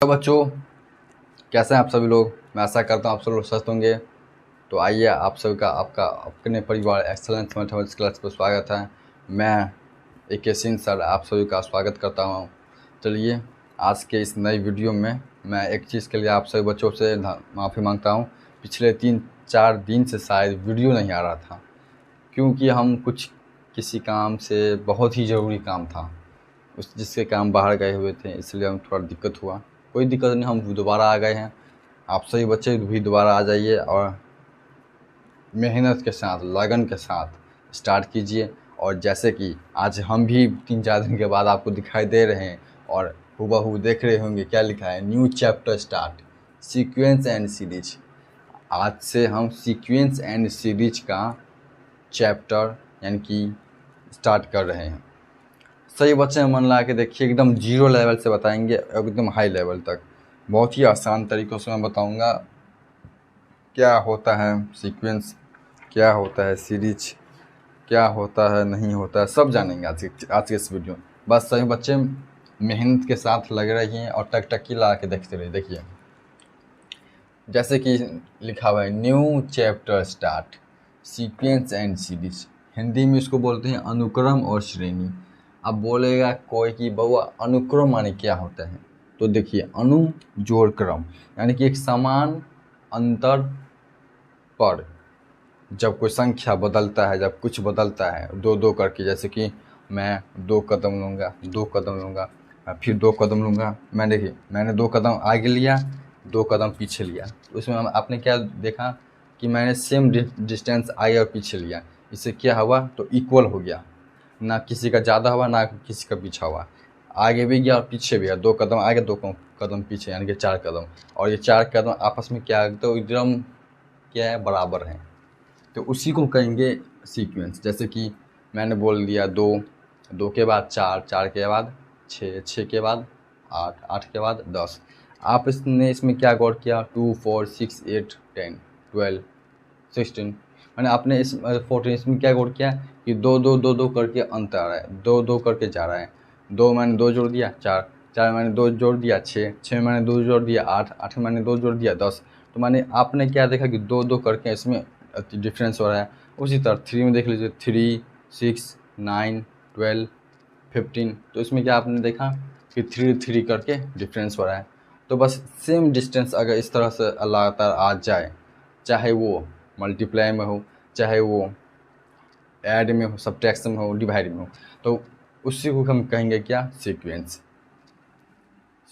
तो बच्चों, कैसे हैं आप सभी लोग। मैं आशा करता हूँ आप सब लोग स्वस्थ होंगे। तो आइए, आप सभी का आपका अपने परिवार एक्सेलेंस मैथमेटिक्स क्लास पर स्वागत है। मैं AK सिंह सर आप सभी का स्वागत करता हूँ। चलिए, आज के इस नई वीडियो में मैं एक चीज़ के लिए आप सभी बच्चों से माफ़ी मांगता हूँ। पिछले 3-4 दिन से शायद वीडियो नहीं आ रहा था, क्योंकि हम किसी काम से, बहुत ही ज़रूरी काम था जिसके काम बाहर गए हुए थे, इसलिए हम थोड़ा दिक्कत हुआ। कोई दिक्कत नहीं, हम दोबारा आ गए हैं। आप सभी बच्चे भी दोबारा आ जाइए और मेहनत के साथ, लगन के साथ स्टार्ट कीजिए। और जैसे कि आज हम भी 3-4 दिन के बाद आपको दिखाई दे रहे हैं और हूबहू देख रहे होंगे क्या लिखा है, new chapter start, sequence and series. आज से हम सीक्वेंस एंड सीरीज का चैप्टर यानी कि स्टार्ट कर रहे हैं। सही बच्चे मन लगा के देखिए, एकदम जीरो लेवल से बताएंगे एकदम हाई लेवल तक। बहुत ही आसान तरीक़ों से मैं बताऊंगा क्या होता है सीक्वेंस, क्या होता है सीरीज, क्या होता है नहीं होता है, सब जानेंगे आज के इस वीडियो में। बस सही बच्चे मेहनत के साथ लगे रहिए और टक टकी लगा के देखते रहिए। देखिए, जैसे कि लिखा हुआ है new chapter start, sequence and series. Hindi में इसको बोलते हैं अनुक्रम और श्रेणी। अब बोलेगा कोई कि बउआ अनुक्रम माने क्या होता है, तो देखिए, अनु जोड़ क्रम, यानी कि एक समान अंतर पर जब कोई संख्या बदलता है, जब कुछ बदलता है दो दो करके, जैसे कि मैं 2 कदम लूँगा, 2 कदम लूँगा, फिर 2 कदम लूँगा। देखिए, मैंने 2 कदम आगे लिया, 2 कदम पीछे लिया। उसमें आपने क्या देखा कि मैंने सेम डिस्टेंस आगे और पीछे लिया। इससे क्या हुआ, तो इक्वल हो गया, ना किसी का ज़्यादा हुआ ना किसी का पीछा हुआ। आगे भी गया और पीछे भी गया, 2 कदम आगे 2 कदम पीछे, यानी कि 4 कदम। और ये 4 कदम आपस में क्या है, तो एकदम क्या है, बराबर हैं। तो उसी को कहेंगे सीक्वेंस। जैसे कि मैंने बोल दिया 2, 2 के बाद 4, 4 के बाद 6, 6 के बाद 8, 8 के बाद 10। आप इसमें क्या गौर किया, 2, 4, 6, 8, 10, 12, 16, मैंने आपने इस 14 इसमें क्या गौर किया कि 2 2 2 2 करके अंत आ रहा है, 2 2 करके जा रहा है। 2 मैंने 2 जोड़ दिया 4, 4 मैंने 2 जोड़ दिया 6, 6 मैंने 2 जोड़ दिया 8, 8 मैंने 2 जोड़ दिया 10। तो मैंने आपने क्या देखा कि 2 2 करके इसमें डिफरेंस हो रहा है। उसी तरह 3 में देख लीजिए, 3, 6, 9, 12, 15। तो इसमें क्या आपने देखा कि 3 3 करके डिफरेंस हो रहा है। तो बस सेम डिस्टेंस अगर इस तरह से लगातार आ जाए, चाहे वो मल्टीप्लाई में हो, चाहे वो ऐड में हो, सब्ट्रैक्शन में हो, डिवाइड में हो, तो उसी को हम कहेंगे क्या, सीक्वेंस।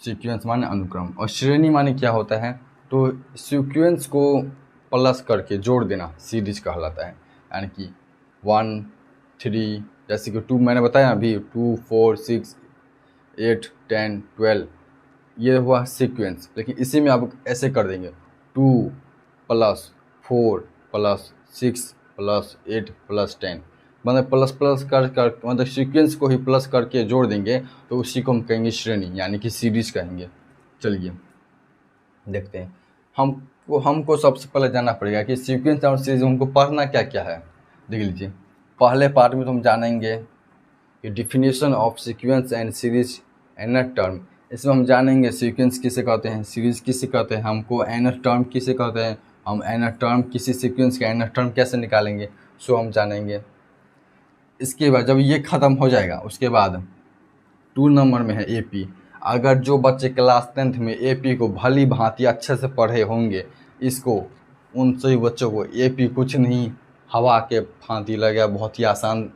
सीक्वेंस माने अनुक्रम। और श्रेणी माने क्या होता है, तो सीक्वेंस को प्लस करके जोड़ देना सीरीज कहलाता है। यानी कि 1, 3, जैसे कि 2 मैंने बताया अभी, 2, 4, 6, 8, 10, 12, ये हुआ सीक्वेंस। लेकिन इसी में आप ऐसे कर देंगे 2 + 4 + 6 + 8 + 10, मतलब प्लस प्लस कर मतलब सीक्वेंस को ही प्लस करके जोड़ देंगे, तो उसी को हम कहेंगे श्रेणी, यानी कि सीरीज कहेंगे। चलिए देखते हैं। हमको सबसे पहले जानना पड़ेगा कि सीक्वेंस और सीरीज हमको पढ़ना क्या क्या है। देख लीजिए, पहले पार्ट में तो हम जानेंगे कि definition of sequence and series n term. इसमें हम जानेंगे सीक्वेंस किसे कहते हैं, सीरीज किसे कहते हैं, हमको एन टर्म किसे कहते हैं, हम एन टर्म किसी सीक्वेंस का एन टर्म कैसे निकालेंगे, सो हम जानेंगे। इसके बाद जब ये ख़त्म हो जाएगा, उसके बाद 2 नंबर में है AP। अगर जो बच्चे क्लास 10th में AP को भली भांति अच्छे से पढ़े होंगे, इसको उन सभी बच्चों को AP कुछ नहीं, हवा के भांति लगेगा, बहुत ही आसान,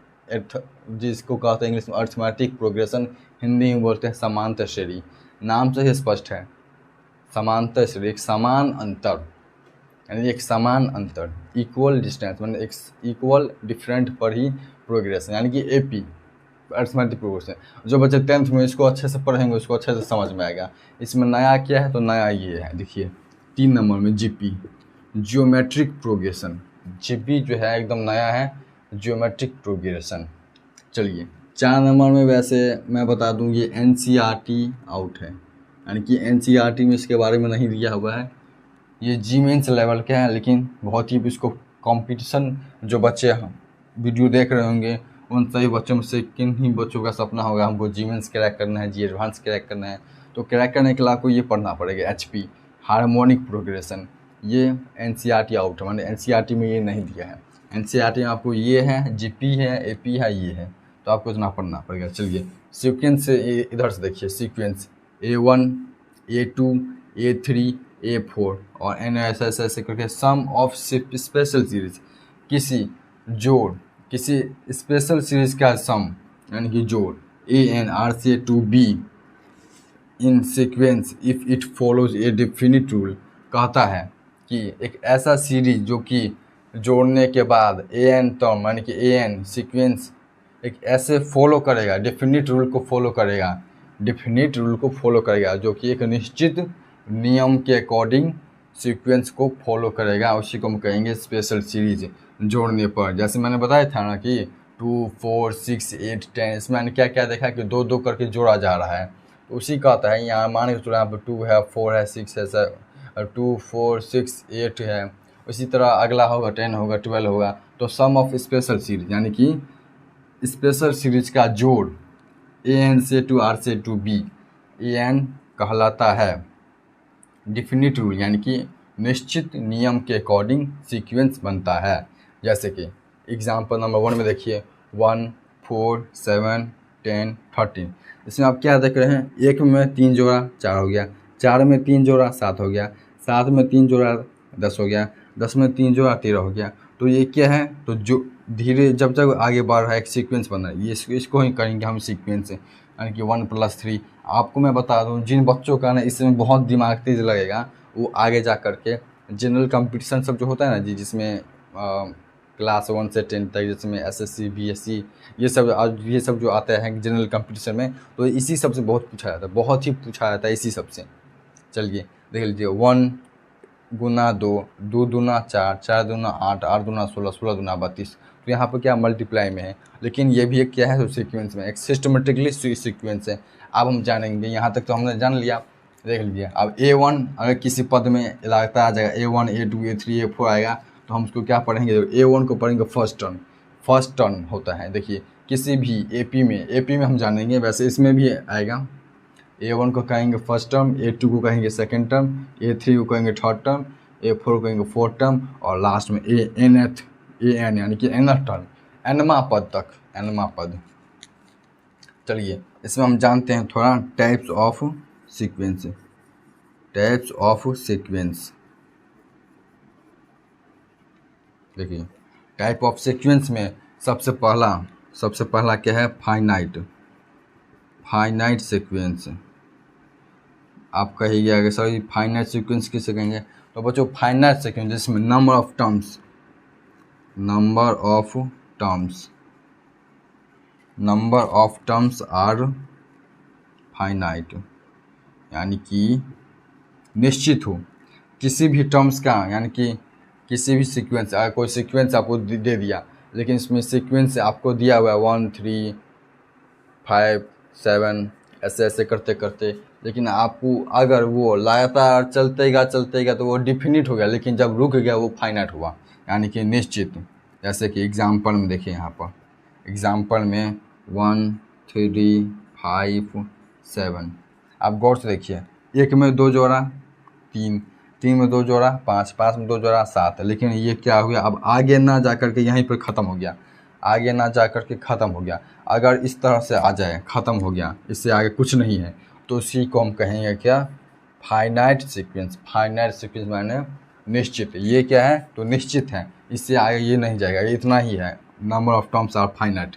जिसको कहते हैं इंग्लिश में अर्थमेटिक प्रोग्रेशन, हिंदी में बोलते हैं समांतर श्रेणी। नाम से ही स्पष्ट है, समांतर श्रेणी, एक समान अंतर, यानी एक समान अंतर, इक्वल डिस्टेंस, मतलब एक इक्वल डिफरेंट पर ही प्रोग्रेशन, यानी कि AP अर्थमेटिक प्रोग्रेशन। जो बच्चे 10th में इसको अच्छे से पढ़ेंगे उसको अच्छे से समझ में आएगा। इसमें नया क्या है, तो नया ये है, देखिए 3 नंबर में GP, जियोमेट्रिक प्रोग्रेशन। GP जो है एकदम नया है, जियोमेट्रिक प्रोग्रेशन। चलिए 4 नंबर में वैसे मैं बता दूं, ये NCERT आउट है, यानी कि NCERT में इसके बारे में नहीं दिया हुआ है। ये जी-मेंस लेवल के हैं, लेकिन बहुत ही इसको कंपटीशन, जो बच्चे वीडियो देख रहे होंगे उन सभी बच्चों में से किन ही बच्चों का सपना होगा हमको जी-मेंस क्रैक करना है, जी एडवांस क्रैक करना है, तो क्रैक करने के लिए आपको ये पढ़ना पड़ेगा HP हार्मोनिक प्रोग्रेशन। ये NCERT आउट है, मैंने NCERT में ये नहीं दिया है। NCERT में आपको ये है, GP है, AP है, ये है, तो आपको इतना पढ़ना पड़ेगा। चलिए सीक्वेंस से इधर से देखिए, sequence A1 A2 A3 A4 और N ऐसे करके सम ऑफ स्पेशल सीरीज, किसी स्पेशल सीरीज का सम यानी कि जोड़ AN RCA to B in sequence if it follows A definite rule, कहता है कि एक ऐसा सीरीज जो कि जोड़ने के बाद AN टर्म यानी कि AN सीक्वेंस एक ऐसे फॉलो करेगा, डेफिनिट रूल को फॉलो करेगा जो कि एक निश्चित नियम के अकॉर्डिंग सीक्वेंस को फॉलो करेगा, उसी को हम कहेंगे स्पेशल सीरीज जोड़ने पर। जैसे मैंने बताया था ना कि 2 4 6 8 10, इसमें मैंने क्या क्या देखा कि 2 करके जोड़ा जा रहा है, तो उसी का आता है। यहाँ मान के चलो यहाँ पर 2 है, 4 है, 6 है, 2 4 6 8 है, उसी तरह अगला होगा 10 होगा, 12 होगा। तो सम ऑफ स्पेशल सीरीज यानी कि स्पेशल सीरीज का जोड़ AN से टू R से टू B AN कहलाता है डेफिनिट रूल यानी कि निश्चित नियम के अकॉर्डिंग सीक्वेंस बनता है। जैसे कि एग्जाम्पल नंबर 1 में देखिए 1 4 7 10 13, इसमें आप क्या देख रहे हैं, 1 में 3 जोड़ा 4 हो गया, 4 में 3 जोड़ा 7 हो गया, 7 में 3 जोड़ा 10 हो गया, 10 में 3 जोड़ा 13 हो गया। तो ये क्या है, तो जो धीरे जब तक आगे बढ़ रहा है एक सीक्वेंस बन रहा है, ये इसको ही करेंगे हम सीक्वेंस यानी कि 1 + 3। आपको मैं बता दूं, जिन बच्चों का ना इसमें बहुत दिमाग तेज लगेगा वो आगे जा कर के जनरल कंपटीशन सब जो होता है ना जी, जिसमें क्लास 1 से 10 तक, जिसमें SSC BSc ये सब जो आते हैं जनरल कंपटीशन में, तो इसी सब से बहुत पूछा जाता है, बहुत ही पूछा जाता है इसी सब से। चलिए देख लीजिए 1 गुना 2, 2 दूना 4, 4 दूना 8, 8 दूना 16, 16 दूना 32। तो यहाँ पर क्या मल्टीप्लाई में है, लेकिन ये भी एक क्या है, तो सीक्वेंस में एक सिस्टमेटिकली सीक्वेंस है। अब हम जानेंगे, यहाँ तक तो हमने जान लिया, देख लीजिए। अब A1 अगर किसी पद में लगता आ जाएगा, A1 A2 A3 A4 आएगा, तो हम उसको क्या पढ़ेंगे, A1 को पढ़ेंगे फर्स्ट टर्म होता है। देखिए किसी भी AP में हम जानेंगे, वैसे इसमें भी आएगा। A1 को कहेंगे फर्स्ट टर्म, A2 को कहेंगे सेकंड टर्म, A3 को कहेंगे थर्ड टर्म, A4 को कहेंगे फोर्थ टर्म, और लास्ट में AN यानी कि nth टर्म, nवां पद। चलिए इसमें हम जानते हैं थोड़ा टाइप्स ऑफ सीक्वेंस। देखिए टाइप ऑफ सीक्वेंस में सबसे पहला क्या है, फाइनाइट सीक्वेंस। आप कहिए अगर सर फाइनाइट सीक्वेंस किसे कहेंगे, तो बच्चों फाइनाइट सीक्वेंस जिसमें number of terms are finite, यानी कि निश्चित हो किसी भी टर्म्स का, यानी कि किसी भी सीक्वेंस, अगर कोई सीक्वेंस आपको दे दिया, लेकिन इसमें सीक्वेंस आपको दिया हुआ है 1 3 5 7 ऐसे करते, लेकिन आपको अगर वो लगातार चलतेगा तो वो डिफिनिट हो गया, लेकिन जब रुक गया वो फाइनाइट हुआ, यानी कि निश्चित। जैसे कि एग्जाम्पल में देखिए, यहाँ पर एग्जाम्पल में 1 3 5 7, आप गौर से देखिए, 1 में 2 जोड़ा 3, 3 में 2 जोड़ा 5, 5 में 2 जोड़ा 7, लेकिन ये क्या हो गया, अब आगे ना जा कर के यहीं पर ख़त्म हो गया, अगर इस तरह से आ जाए ख़त्म हो गया, इससे आगे कुछ नहीं है, तो उसी को हम कहेंगे क्या, फाइनाइट सीक्वेंस माने निश्चित। ये क्या है, तो निश्चित है, इससे आगे ये नहीं जाएगा, ये इतना ही है। Number of terms are finite,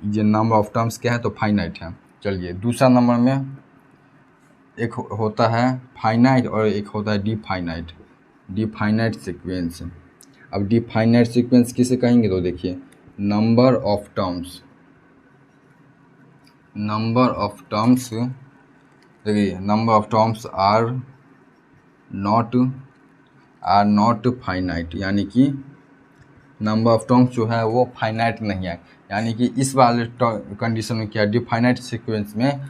ये नंबर ऑफ टर्म्स क्या है, तो फाइनाइट है। चलिए दूसरा नंबर में एक होता है फाइनाइट और एक होता है डिफाइनाइट सीक्वेंस। अब डिफाइनाइट सीक्वेंस किसे कहेंगे, तो देखिए number of terms are not finite, यानी कि नंबर ऑफ टर्म्स जो है वो फाइनाइट नहीं है। यानी कि इस वाले कंडीशन में क्या, डिफाइनाइट सीक्वेंस में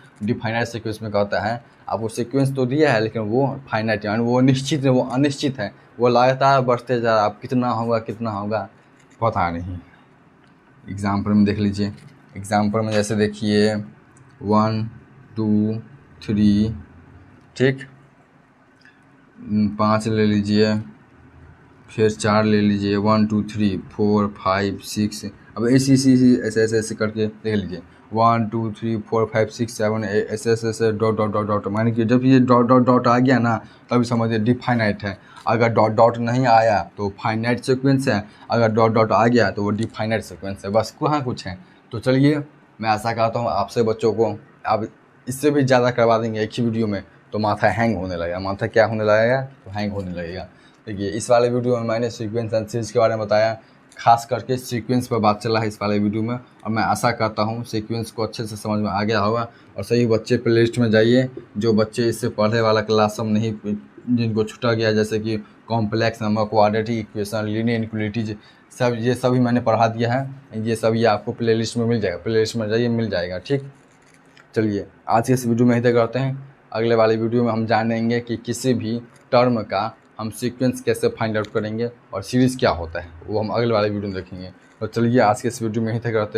क्या होता है, आपको सीक्वेंस तो दिया है, लेकिन वो फाइनाइट यानी वो निश्चित है, वो अनिश्चित है, वो लगातार बढ़ते जा रहा है, अब कितना होगा पता नहीं। एग्जाम्पल में देख लीजिए, एग्जाम्पल में जैसे देखिए 1 2 3 ठीक। 5 ले लीजिए, फिर 4 ले लीजिए, 1 2 3 4 5 6, अब ऐसे करके देख लीजिए, 1 2 3 4 5 6 7 ऐसे डॉट डॉट डॉट डॉट, माने कि जब ये डॉट डॉट डॉट आ गया ना तभी समझिए डिफाइनाइट है। अगर डॉट डॉट नहीं आया तो फाइनाइट सीक्वेंस है, अगर डॉट डॉट आ गया तो वो डिफाइनाइट सीक्वेंस है, बस कहाँ कुछ है। तो चलिए मैं ऐसा कहता हूँ आपसे बच्चों को, अब इससे भी ज़्यादा करवा देंगे एक ही वीडियो में तो माथा हैंग होने लगेगा। माथा क्या होने लगेगा? तो हैंग होने लगेगा। देखिए इस वाले वीडियो में मैंने सीक्वेंस एंड सीरीज के बारे में बताया, खास करके सीक्वेंस पर बात चला है इस वाले वीडियो में, और मैं आशा करता हूँ सीक्वेंस को अच्छे से समझ में आ गया होगा। और सही बच्चे प्ले लिस्ट में जाइए, जो बच्चे इससे पढ़ने वाला क्लास सब नहीं, जिनको छूटा गया, जैसे कि complex number, quadratic equation, linear inequalities, सब ये सभी मैंने पढ़ा दिया है। ये सब ये आपको प्ले लिस्ट में मिल जाएगा, प्ले लिस्ट में जाइए मिल जाएगा। ठीक, चलिए आज के इस वीडियो में यहीं तक करते हैं। अगले वाले वीडियो में हम जानेंगे कि किसी भी टर्म का हम सीक्वेंस कैसे फाइंड आउट करेंगे और सीरीज़ क्या होता है, वो हम अगले वाले वीडियो में देखेंगे। तो चलिए आज के इस वीडियो में यहीं तक करते हैं।